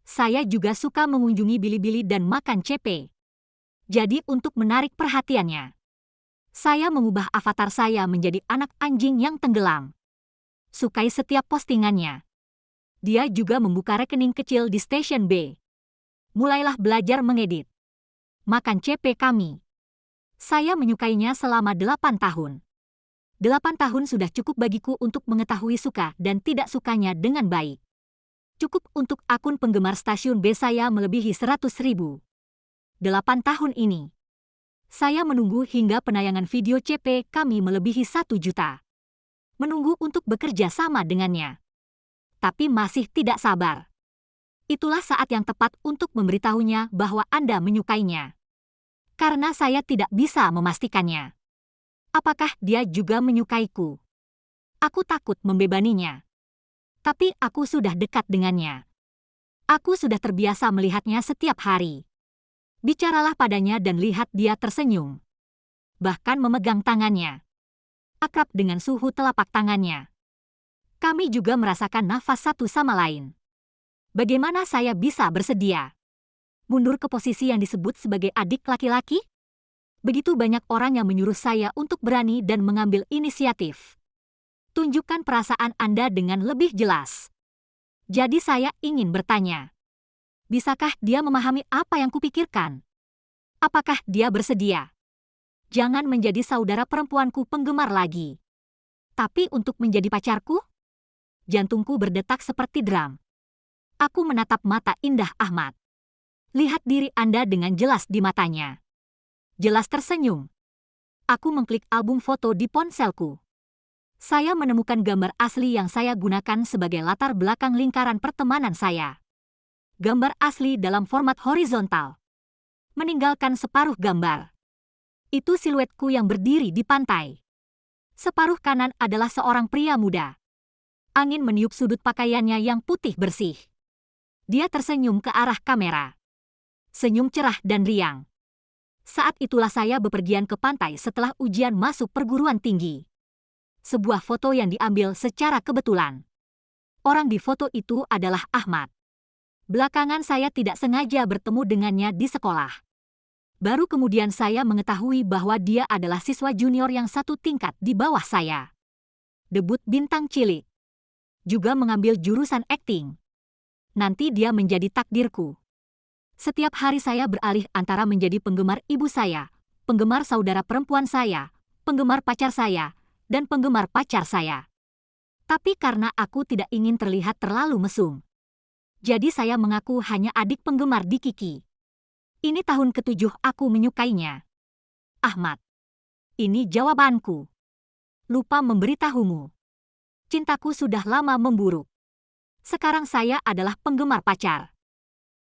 Saya juga suka mengunjungi Bilibili dan makan CP. Jadi untuk menarik perhatiannya, saya mengubah avatar saya menjadi anak anjing yang tenggelam. Sukai setiap postingannya. Dia juga membuka rekening kecil di stasiun B. Mulailah belajar mengedit. Makan CP kami. Saya menyukainya selama 8 tahun. 8 tahun sudah cukup bagiku untuk mengetahui suka dan tidak sukanya dengan baik. Cukup untuk akun penggemar stasiun B saya melebihi 100.000. 8 tahun ini. Saya menunggu hingga penayangan video CP kami melebihi 1 juta. Menunggu untuk bekerja sama dengannya. Tapi masih tidak sabar. Itulah saat yang tepat untuk memberitahunya bahwa Anda menyukainya. Karena saya tidak bisa memastikannya. Apakah dia juga menyukaiku? Aku takut membebaninya. Tapi aku sudah dekat dengannya. Aku sudah terbiasa melihatnya setiap hari. Bicaralah padanya dan lihat dia tersenyum. Bahkan memegang tangannya. Akrab dengan suhu telapak tangannya. Kami juga merasakan nafas satu sama lain. Bagaimana saya bisa bersedia? Mundur ke posisi yang disebut sebagai adik laki-laki? Begitu banyak orang yang menyuruh saya untuk berani dan mengambil inisiatif. Tunjukkan perasaan Anda dengan lebih jelas. Jadi saya ingin bertanya. Bisakah dia memahami apa yang kupikirkan? Apakah dia bersedia? Jangan menjadi saudara perempuanku penggemar lagi. Tapi untuk menjadi pacarku? Jantungku berdetak seperti drum. Aku menatap mata indah Ahmad. Lihat diri Anda dengan jelas di matanya. Jelas tersenyum. Aku mengklik album foto di ponselku. Saya menemukan gambar asli yang saya gunakan sebagai latar belakang lingkaran pertemanan saya. Gambar asli dalam format horizontal. Meninggalkan separuh gambar. Itu siluetku yang berdiri di pantai. Separuh kanan adalah seorang pria muda. Angin meniup sudut pakaiannya yang putih bersih. Dia tersenyum ke arah kamera. Senyum cerah dan riang. Saat itulah saya bepergian ke pantai setelah ujian masuk perguruan tinggi. Sebuah foto yang diambil secara kebetulan. Orang di foto itu adalah Ahmad. Belakangan saya tidak sengaja bertemu dengannya di sekolah. Baru kemudian saya mengetahui bahwa dia adalah siswa junior yang satu tingkat di bawah saya. Debut bintang cilik. Juga mengambil jurusan akting. Nanti dia menjadi takdirku. Setiap hari saya beralih antara menjadi penggemar ibu saya, penggemar saudara perempuan saya, penggemar pacar saya, dan penggemar pacar saya. Tapi karena aku tidak ingin terlihat terlalu mesum, jadi saya mengaku hanya adik penggemar di Kiki. Ini tahun ke-7 aku menyukainya. Ahmad. Ini jawabanku. Lupa memberitahumu. Cintaku sudah lama memburuk. Sekarang saya adalah penggemar pacar.